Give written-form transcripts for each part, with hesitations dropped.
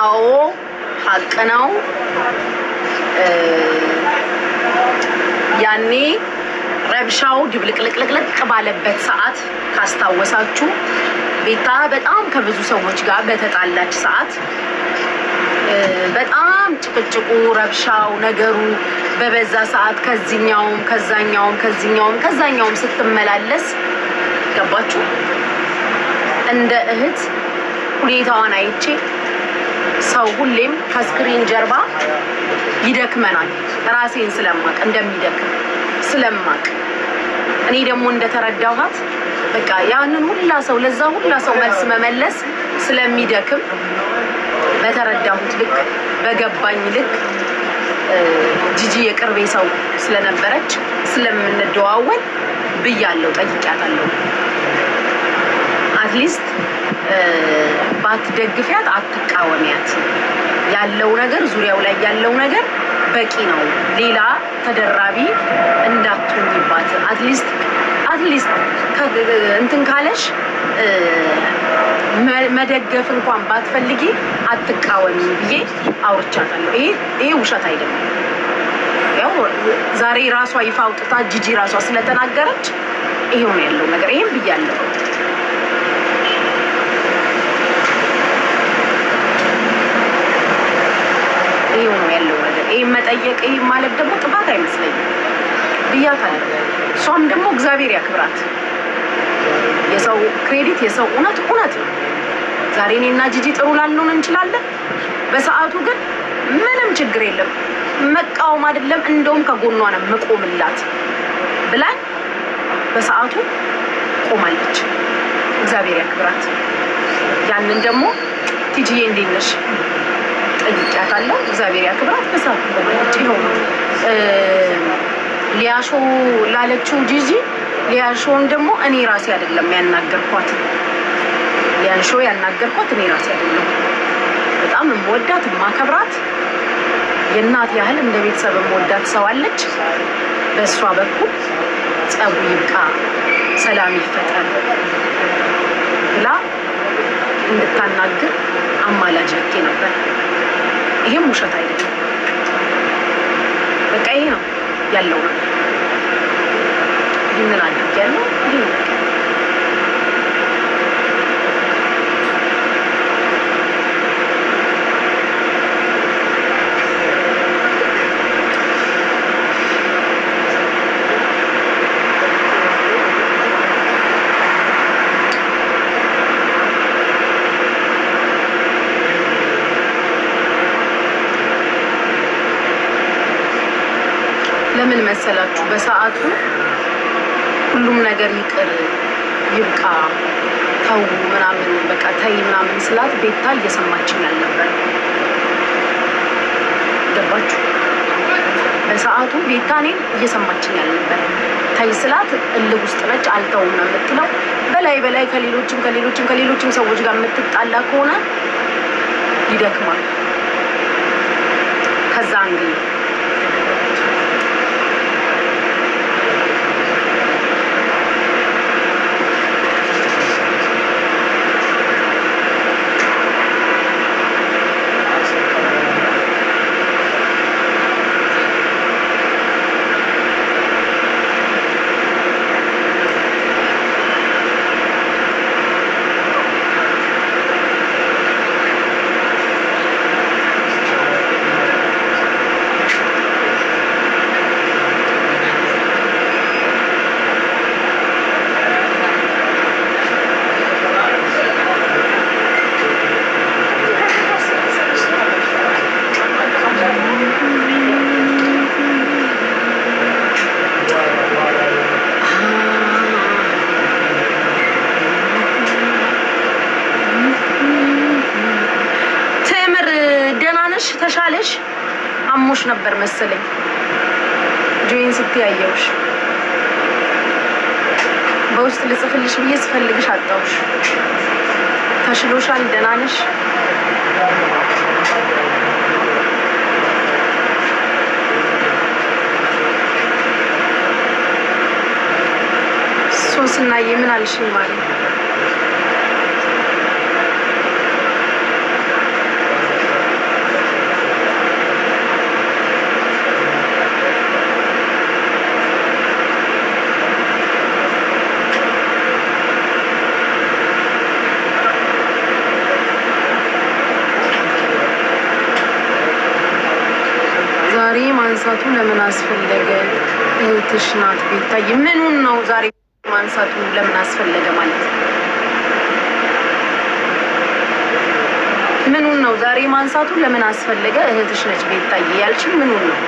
አዎ ሐቅ ነው ያኔ ረብሻው ድብልቅልቅልቅ ባለበት ሰዓት ካስታወሳችሁ ቤታ በጣም ከብዙ ሰዎች ጋር በተጣላች ሰዓት በጣም ጭቅጭቁ ረብሻው ነገሩ በበዛ ሰዓት ከዛኛውም ስትመላለስ ገባችሁ እንደ እህት ሁኔታዋን አይቼ ሰው ሁሌም ከስክሪን ጀርባ ይደክመናል ራሴን ስለማቅ እንደሚደክም ስለማቅ እኔ ደግሞ እንደተረዳኋት በቃ ያንን ሁላ ሰው ለዛ ሁላ ሰው መልስ መመለስ ስለሚደክም በተረዳሁት ልክ በገባኝ ልክ ጂጂ የቅርቤ ሰው ስለነበረች ስለምንደዋወል ብያለሁ ጠይቂያታለሁ አትሊስት ባትደግፊያት አትቃወሚያት ያለው ነገር ዙሪያው ላይ ያለው ነገር በቂ ነው ሌላ ተደራቢ እንዳትሆኝባት አትሊስት እንትን ካለሽ መደገፍ እንኳን ባትፈልጊ አትቃወሚ ብዬ አውርቻታለሁ ይሄ ውሸት አይደለም ያው ዛሬ ራሷ ይፋ አውጥታ ጂጂ ራሷ ስለተናገረች ይሄው ነው ያለው ነገር ይሄን ብያለሁ ይሄው ነው ያለው ነገር ይሄን መጠየቅ ይሄ ማለት ደግሞ ጥፋት አይመስለኝም ብያታለሁ እሷም ደግሞ እግዚአብሔር ያክብራት የሰው ክሬዲት የሰው እውነት ነው ዛሬ እኔና ጂጂ ጥሩ ላልሆን እንችላለን በሰዓቱ ግን ምንም ችግር የለም መቃወም አይደለም እንደውም ከጎኗ ነው መቆምላት ብላኝ በሰዓቱ ቆማለች እግዚአብሔር ያክብራት ያንን ደግሞ ቲጂዬ እንዴት ነሽ ጠይቂያታለሁ እግዚአብሔር ያክብራት በሰዓቱ ቆማለች ይኸው ሊያሾ ላለችው ጂጂ ሊያሾን ደግሞ እኔ ራሴ አይደለም ያናገርኳት ሊያሾ ያናገርኳት እኔ ራሴ አይደለም በጣም የምወዳት የማከብራት የእናት ያህል እንደ ቤተሰብ የምወዳት ሰው አለች በእሷ በኩል ጸቡ ይብቃ ሰላም ይፈጠር ብላ እንድታናግር አማላጅ ልኬ ነበር ይሄም ውሸት አይደለም በቃ ይሄ ነው ያለው ነው ይህንን አድርጊያለሁ ይሄ ለምን መሰላችሁ በሰዓቱ ሁሉም ነገር ይቅር ይብቃ ተው ምናምን በቃ ታይ ምናምን ስላት ቤታ እየሰማችኝ አልነበር ገባችሁ በሰዓቱ ቤታ እኔን እየሰማችኝ አልነበር ታይ ስላት እልህ ውስጥ ነች አልተውም ነው የምትለው በላይ ከሌሎችም ሰዎች ጋር የምትጣላ ከሆነ ይደክማል ከዛ እንግዲህ ተሻለሽ አሞሽ ነበር መሰለኝ ጆይን ስትያየውሽ በውስጥ ልጽፍልሽ ብዬ ስፈልግሽ አጣውሽ ተሽሎሻል ደህና ነሽ ሶስና የምን አልሽኝ ማለት ማንሳቱ ለምን አስፈለገ? እህትሽ ናት ቤታዬ። ምኑን ነው ዛሬ ማንሳቱ ለምን አስፈለገ ማለት? ምኑን ነው ዛሬ ማንሳቱ ለምን አስፈለገ? እህትሽ ነች ቤታዬ ያልሽኝ ምኑን ነው?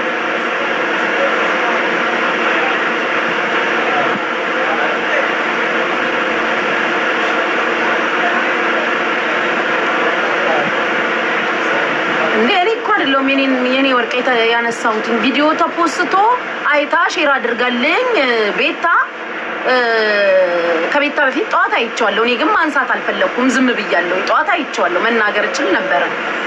አይደለም የኔ ወርቄታ ያነሳሁት ቪዲዮ ተፖስቶ አይታ ሼር አድርጋልኝ ቤታ ከቤታ በፊት ጧት አይቻለሁ። እኔ ግን ማንሳት አልፈለኩም፣ ዝም ብያለሁ። ጧት አይቻለሁ፣ መናገር እችል ነበር፣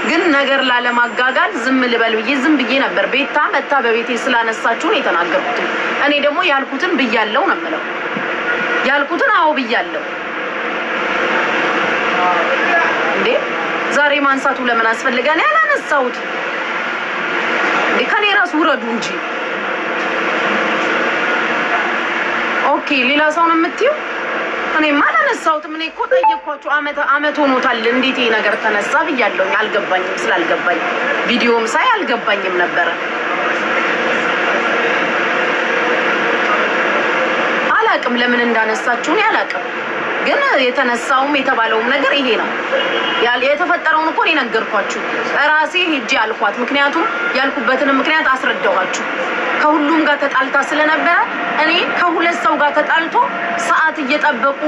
ግን ነገር ላለማጋጋል ዝም ልበል ብዬ ዝም ብዬ ነበር። ቤታ መታ በቤቴ ስላነሳችሁ ነው የተናገርኩት። እኔ ደግሞ ያልኩትን ብያለሁ ነው የምለው። ያልኩትን አዎ ብያለሁ። እንዴ ዛሬ ማንሳቱ ለምን አስፈልጋ? እኔ አላነሳሁት። ከኔ ራስ ውረዱ እንጂ። ኦኬ ሌላ ሰው ነው የምትይው? እኔማ አላነሳሁትም። እኔ እኮ ጠየኳችሁ። አመት ሆኖታል እንዴት ይሄ ነገር ተነሳ ብያለሁኝ። አልገባኝም። ስላልገባኝ ቪዲዮም ሳይ አልገባኝም ነበረ። አላቅም ለምን እንዳነሳችሁ እኔ አላቅም። ግን የተነሳውም የተባለውም ነገር ይሄ ነው። የተፈጠረውን እኮ እኔ ነገርኳችሁ ራሴ ሄጄ አልኳት። ምክንያቱም ያልኩበትን ምክንያት አስረዳኋችሁ። ከሁሉም ጋር ተጣልታ ስለነበረ እኔ ከሁለት ሰው ጋር ተጣልቶ ሰዓት እየጠበቁ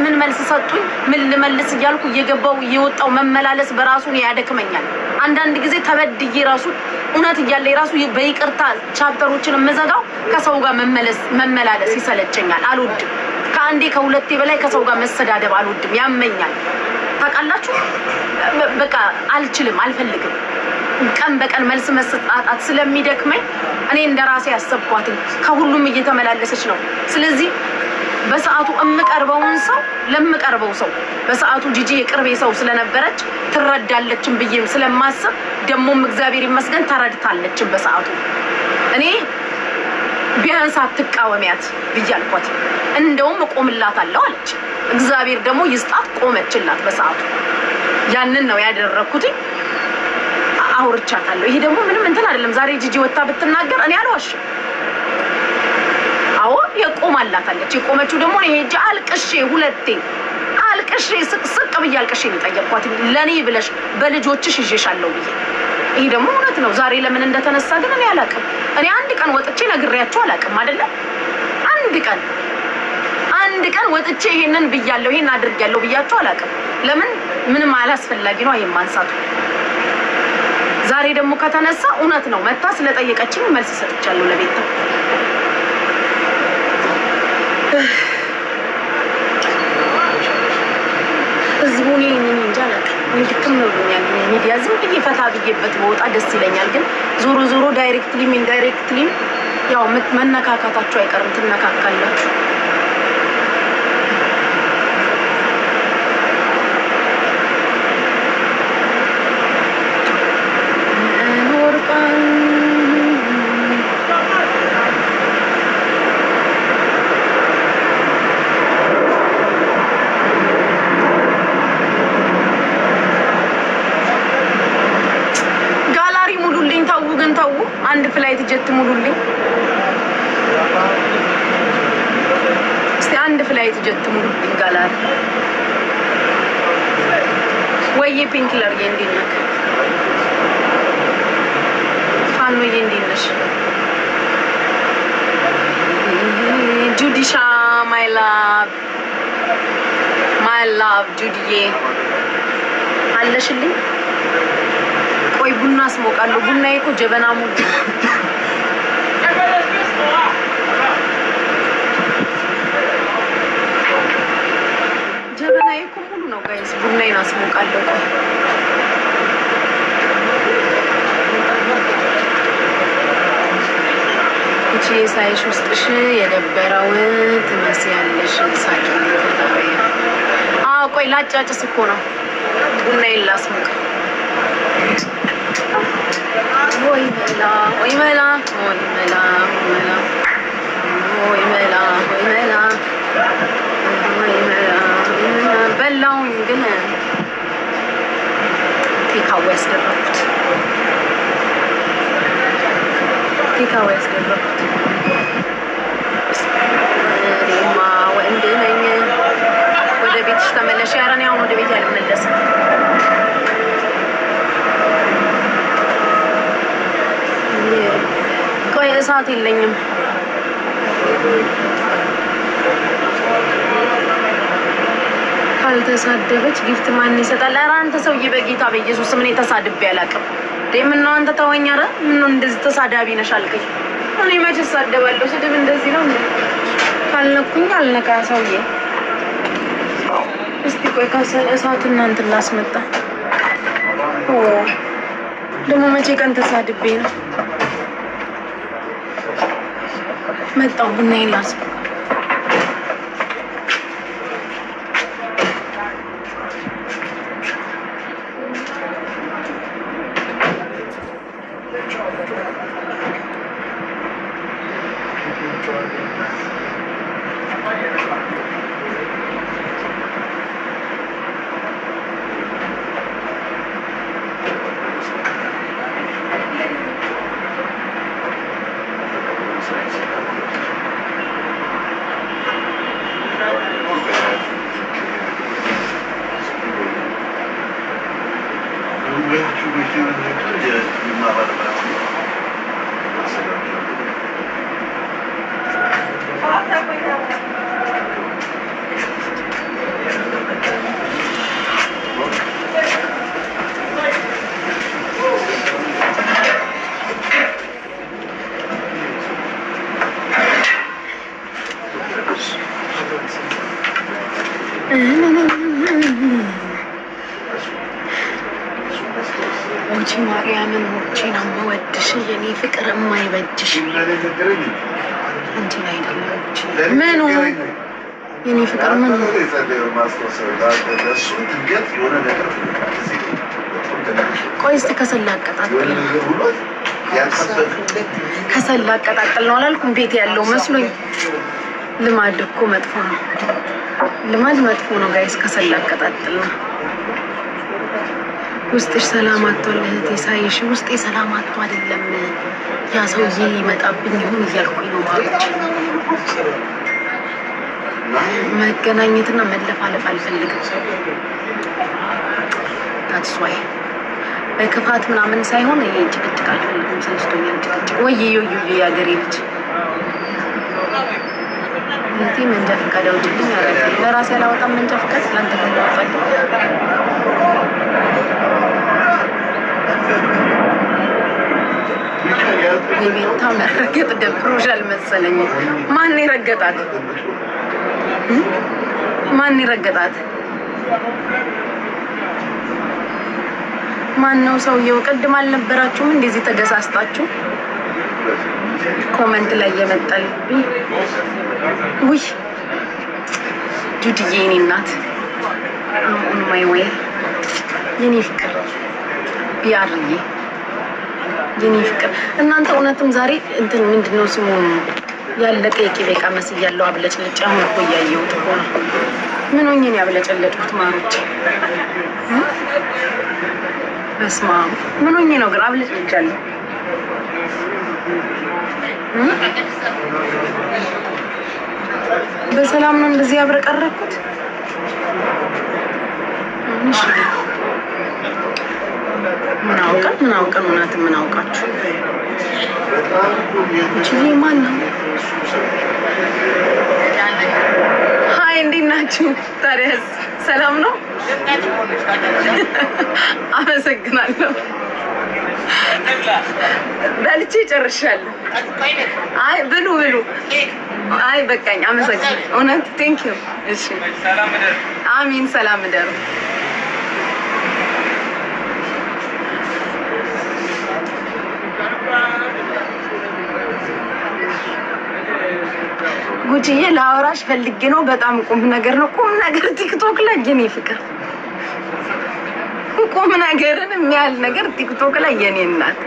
ምን መልስ ሰጡኝ ምን ልመልስ እያልኩ እየገባው እየወጣው መመላለስ በራሱ ነው ያደክመኛል። አንዳንድ ጊዜ ተበድዬ ራሱ እውነት እያለ ራሱ በይቅርታ ቻፕተሮችን መዘጋው ከሰው ጋር መመላለስ ይሰለቸኛል። አልወድም። ከአንዴ ከሁለቴ በላይ ከሰው ጋር መሰዳደብ አልወድም፣ ያመኛል። ታውቃላችሁ በቃ አልችልም፣ አልፈልግም። ቀን በቀን መልስ መስጣጣት ስለሚደክመኝ እኔ እንደራሴ ያሰብኳት ከሁሉም እየተመላለሰች ነው። ስለዚህ በሰዓቱ እምቀርበውን ሰው ለምቀርበው ሰው በሰዓቱ ጂጂ የቅርቤ ሰው ስለነበረች ትረዳለችም ብዬም ስለማስብ ደሞም እግዚአብሔር ይመስገን ተረድታለችም በሰዓቱ። እኔ ቢያንስ አትቃወሚያት ብያልኳት፣ እንደውም እቆምላታለሁ አለች። እግዚአብሔር ደግሞ ይስጣት፣ ቆመችላት በሰዓቱ። ያንን ነው ያደረኩት። አውርቻታለሁ። ይሄ ደግሞ ምንም እንትን አይደለም። ዛሬ ጂጂ ወጣ ብትናገር እኔ አልዋሽም። አዎ የቆማላታለች። የቆመችው ደግሞ እኔ ሄጄ አልቅሼ ሁለቴ አልቅሼ ስቅ ብዬ አልቅሼ ነው የጠየቅኳት። ለኔ ብለሽ በልጆችሽ ይዤሻለሁ ብዬ። ይሄ ደግሞ እውነት ነው። ዛሬ ለምን እንደተነሳ ግን እኔ አላውቅም። እኔ አንድ ቀን ወጥቼ ነግሬያቸው አላውቅም አይደለ? አንድ ቀን ወጥቼ ይሄንን ብያለሁ ይሄን አድርጌያለሁ ብያቸው አላውቅም። ለምን ምንም አላስፈላጊ ነው ይሄን ማንሳቱ። ዛሬ ደግሞ ከተነሳ እውነት ነው። መታ ስለጠየቀችኝ መልስ ሰጥቻለሁ ለቤታ። ህዝቡን ይሄንን እንጃላክ እንድክም ነው ብኛል። ሚዲያ ዝም ብዬ ፈታ ብዬበት በወጣ ደስ ይለኛል። ግን ዞሮ ዳይሬክትሊ ኢንዳይሬክትሊ ያው መነካካታችሁ አይቀርም፣ ትነካካላችሁ። አንድ ፍላይት ጀት ሙሉልኝ እስቲ፣ አንድ ፍላይት ጀት ሙሉልኝ ጋላሪ። ወይ ፒንክለር የእንዲነክ ፋኖ የእንዲነሽ ጁዲሻ ማይ ላቭ ጁዲዬ አለሽልኝ። ቆይ ቡና አስሞቃለሁ። ቡናዬ እኮ ጀበና ሙሉ ጀበናዬ እኮ ሙሉ ነው ጋይስ። ቡናዬን አስሞቃለሁ። ቆይ እቺ ሳይሽ ውስጥሽ የደበረው ትመስያለሽ። ሳቂ ተታበያ። አዎ ቆይ ላጫጭስ እኮ ነው። ቡናዬን ላስሞቅ። ወይ መላ ወይ መላ ወይ መላ ወይ መላ ወይ መላ ወይ መላ በላውኝ። ግን ቴካው ያስደረኩት ቴካው ያስደረኩት እኔማ ወንድ ነኝ። ወደ ቤትሽ ተመለሽ። ኧረ እኔ አሁን ወደ ቤት አልመለስም። ቆይ እሳት የለኝም። ካልተሳደበች ጊፍት ማን ይሰጣል? ኧረ አንተ ሰውዬ በጌታ በኢየሱስ ምን ተሳድቤ አላውቅም። ምነው አንተ ተወኝ። ኧረ ምነው እንደዚህ ተሳዳቢ ነሽ አልከኝ። እኔ መች እሳደባለሁ? ስድብ እንደዚህ ነው እንዴ? ካልነኩኝ አልነካ ሰውዬ። እስቲ ቆይ እሳት እናንተ ላስመጣ። ደግሞ መቼ ቀን ተሳድቤ ነው? መጣሁ ቡና ይላስ ወጪ ማርያምን ወጪ ነው ወድሽ የኔ ፍቅር የማይበጅሽ አንቺ ላይ አይደለም። ምን ነው የኔ ፍቅር ምን ነው? ቆይ እስቲ ከሰላቀጣጥል ነው አላልኩም? ቤት ያለው መስሎኝ። ልማድ እኮ መጥፎ ነው። ልማድ መጥፎ ነው ጋይስ። ከሰላቀጣጥል ነው። ውስጥሽ ሰላም አጥቷል እህቴ ሳይሽ። ውስጤ ሰላም አጥቶ አይደለም ያ ሰውዬ ይመጣብኝ ይሁን እያልኩኝ ነው ማለት መገናኘትና መለፋለፍ አልፈልግም። ታስዋይ በክፋት ምናምን ሳይሆን ይሄ ጭቅጭቅ አልፈልግም። ሰልችቶኛል ጭቅጭቅ። ወይ ያገሬ ልጅ እህቴ መንጃ ፈቃድ አውጪልኝ አለኝ። ለራሴ አላወጣም መንጃ ፈቃድ ላንተ ነው አውጣልኝ። የቤታ መረገጥ ደብሮሻል መሰለኝ። ማን ይረገጣት? ማን ይረገጣት? ማን ነው ሰውየው? ቅድም አልነበራችሁም እንደዚህ ተገሳስጣችሁ ኮሜንት ላይ የመጣል? ውይ ጁዲዬ የኔ እናት አሁን ማይ ወይ የኔ ፍቅር ቢያርዬ የኔ ፍቅር እናንተ እውነትም ዛሬ እንትን ምንድነው ስሙ ያለቀ የቂቤ ዕቃ መስያለሁ። አብለጭልጭ አሁን እኮ እያየሁት እኮ ነው። ምን ሆኜ ነው ያብለጨለጭኩት? ማሮች በስመ አብ ምን ሆኜ ነው ግን አብለጭልጫለሁ? በሰላም ነው እንደዚህ ያብረቀረኩት? ምን አውቀን እውነት ምን አውቃችሁ? እቺ ማን ነው? ሃይ እንዴት ናችሁ? ታዲያስ ሰላም ነው? አመሰግናለሁ። በልቼ ጨርሻለሁ። አይ ብሉ። አይ በቃኝ። አመሰግናለሁ እውነት ቴንክ ዩ። እሺ አሚን። ሰላም እደሩ። ጉቺዬ ላወራሽ ፈልጌ ነው። በጣም ቁም ነገር ነው። ቁም ነገር ቲክቶክ ላይ የኔ ፍቅር ቁም ነገርን የሚያህል ነገር ቲክቶክ ላይ የኔ እናት።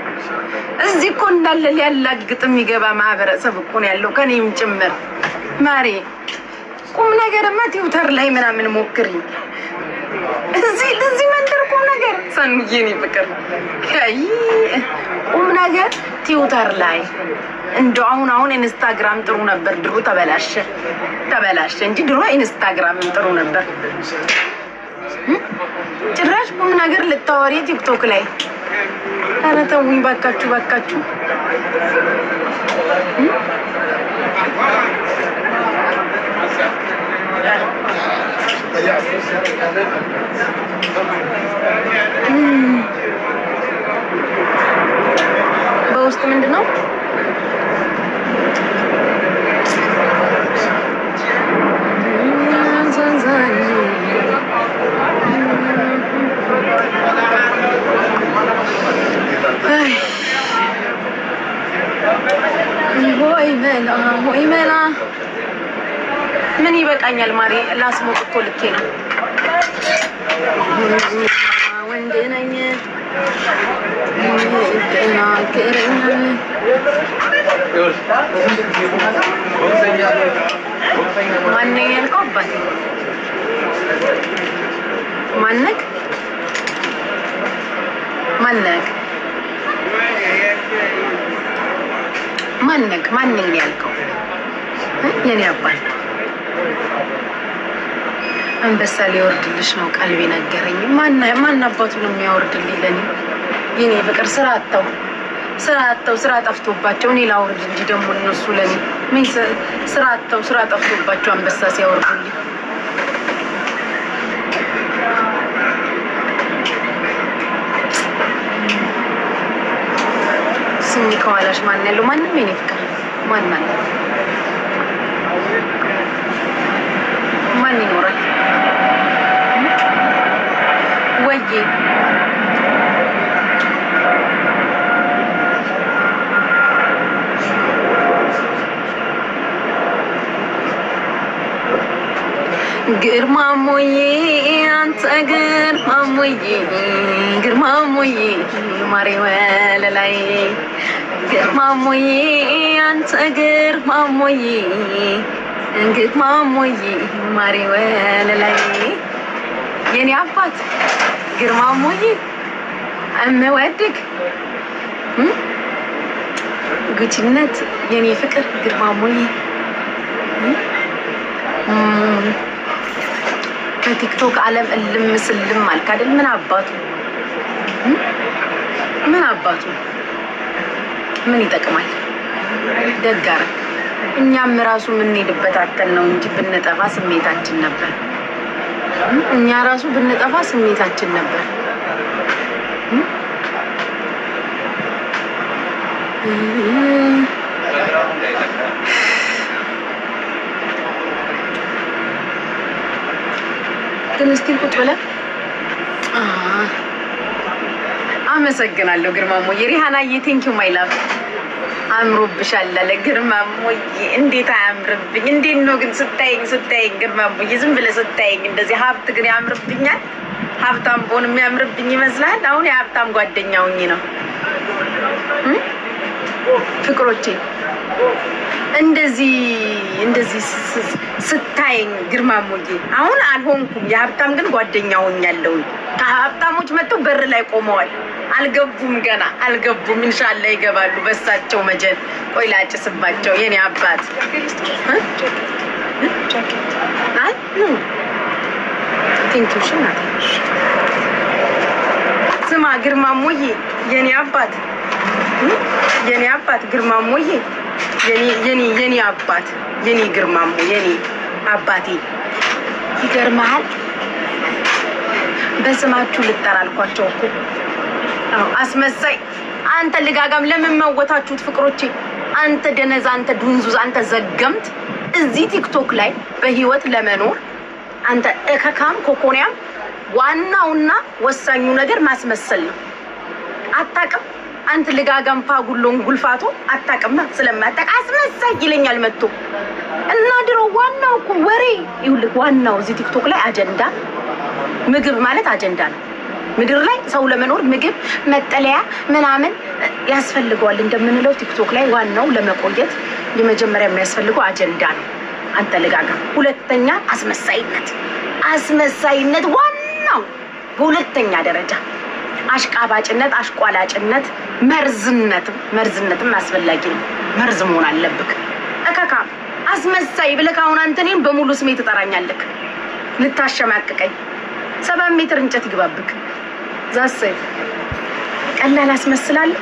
እዚህ እኮ እንዳለ ሊያላግጥ የሚገባ ማህበረሰብ እኮ ነው ያለው ከኔም ጭምር ማሪ። ቁም ነገርማ ትዊተር ላይ ምናምን ሞክሪ። እዚህ መንደር ቁም ነገር ሰንዬ ፍቅር ቁም ነገር ትዊተር ላይ እንደው አሁን ኢንስታግራም ጥሩ ነበር። ድሮ ተበላሸ እንጂ ድሮ ኢንስታግራም ጥሩ ነበር። ጭራሽ ቁም ነገር ልታወሪ ቲክቶክ ላይ። ኧረ ተውኝ ባካችሁ። በውስጥ ምንድን ነው? ሆይ መላ ምን ይበቃኛል ማሪ። ላስሞቅ እኮ ልኬ ነው። ወንድ ነኝ ማነኝ ያልከው? አባቴ ማነክ ማነኝ ያልከው? የኔ አባት አንበሳ ሊወርድልሽ ነው ቀልቤ ነገረኝ። ማን አባቱ ነው የሚያወርድልኝ ለኔ? የኔ ፍቅር ስራ ጠፍቶባቸው እኔ ላወርድ እንጂ ደግሞ እነሱ ለኔ ምን ስራ ጠፍቶባቸው አንበሳ ሲያወርዱልኝ ስሚ ከኋላሽ ማን ያለው? ማንም የኔ ፍቅር ማን አለ? ማን ይኖራል? ወዬ ግርማሞዬ አንተ ግርማሞዬ ማሬ ወለላይ ግርማሞዬ አንተ ግርማሞዬ ማሬ ወለላይ የኔ አባት ግርማሞዬ እምወድግ ጉቺነት የኔ ፍቅር ግርማሞዬ በቲክቶክ ዓለም እልምስልም አልክ አይደል? ምን አባቱ ምን ይጠቅማል? ደጋረ እኛም ራሱ የምንሄድበት አተን ነው እንጂ ብንጠፋ ስሜታችን ነበር። እኛ ራሱ ብንጠፋ ስሜታችን ነበር። ግን እስቲ ቁጭ ብለን አመሰግናለሁ ግርማሞዬ። ሪሃናዬ ቴንኪው ማይ ላቭ አምሮብሻል አለ ግርማሞዬ። እንዴት አያምርብኝ? እንዴት ነው ግን ስታየኝ ግርማሞዬ፣ ዝም ብለህ ስታየኝ እንደዚህ ሀብት ግን ያምርብኛል። ሀብታም ቦን የሚያምርብኝ ይመስላል። አሁን የሀብታም ጓደኛ ሆኜ ነው ፍቅሮቼ። እንደዚህ ስታየኝ ግርማሞዬ፣ አሁን አልሆንኩም የሀብታም ግን ጓደኛ ሆኛለሁ። ከሀብታሞች መጥተው በር ላይ ቆመዋል። አልገቡም፣ ገና አልገቡም። ኢንሻአላህ ይገባሉ በሳቸው መጀን። ቆይ ላጭስባቸው የኔ አባት። አይ ኑ ቴንኪው ሽናት። ስማ ግርማሞዬ፣ የኔ አባት ግርማሞዬ፣ የኔ አባት፣ የኔ ግርማሞ፣ የኔ አባቴ። ይገርምሃል በስማችሁ ልጠራልኳቸው እኮ አስመሳይ። አንተ ልጋጋም ለምን መወታችሁት ፍቅሮቼ? አንተ ደነዛ፣ አንተ ዱንዙዝ፣ አንተ ዘገምት። እዚህ ቲክቶክ ላይ በህይወት ለመኖር አንተ እከካም ኮኮኒያም ዋናውና ወሳኙ ነገር ማስመሰል ነው። አታውቅም አንተ ልጋጋም ፓጉሎን ጉልፋቶ አታውቅም። ስለማታውቅ አስመሳይ ይለኛል መጥቶ እና ድሮ ዋናው እኮ ወሬ ይኸውልህ፣ ዋናው እዚህ ቲክቶክ ላይ አጀንዳ ምግብ ማለት አጀንዳ ነው። ምድር ላይ ሰው ለመኖር ምግብ፣ መጠለያ ምናምን ያስፈልገዋል እንደምንለው ቲክቶክ ላይ ዋናው ለመቆየት የመጀመሪያ የሚያስፈልገው አጀንዳ ነው። አንተ ልጋጋም። ሁለተኛ አስመሳይነት ዋናው በሁለተኛ ደረጃ አሽቃባጭነት፣ አሽቋላጭነት፣ መርዝነትም አስፈላጊ ነው። መርዝ መሆን አለብክ። እከካ አስመሳይ ብለህ አሁን አንተ እኔን በሙሉ ስሜ ትጠራኛለህ ልታሸማቅቀኝ። 7 ሜትር እንጨት ይግባብክ። ዛሰይ ቀላል አስመስላለሁ።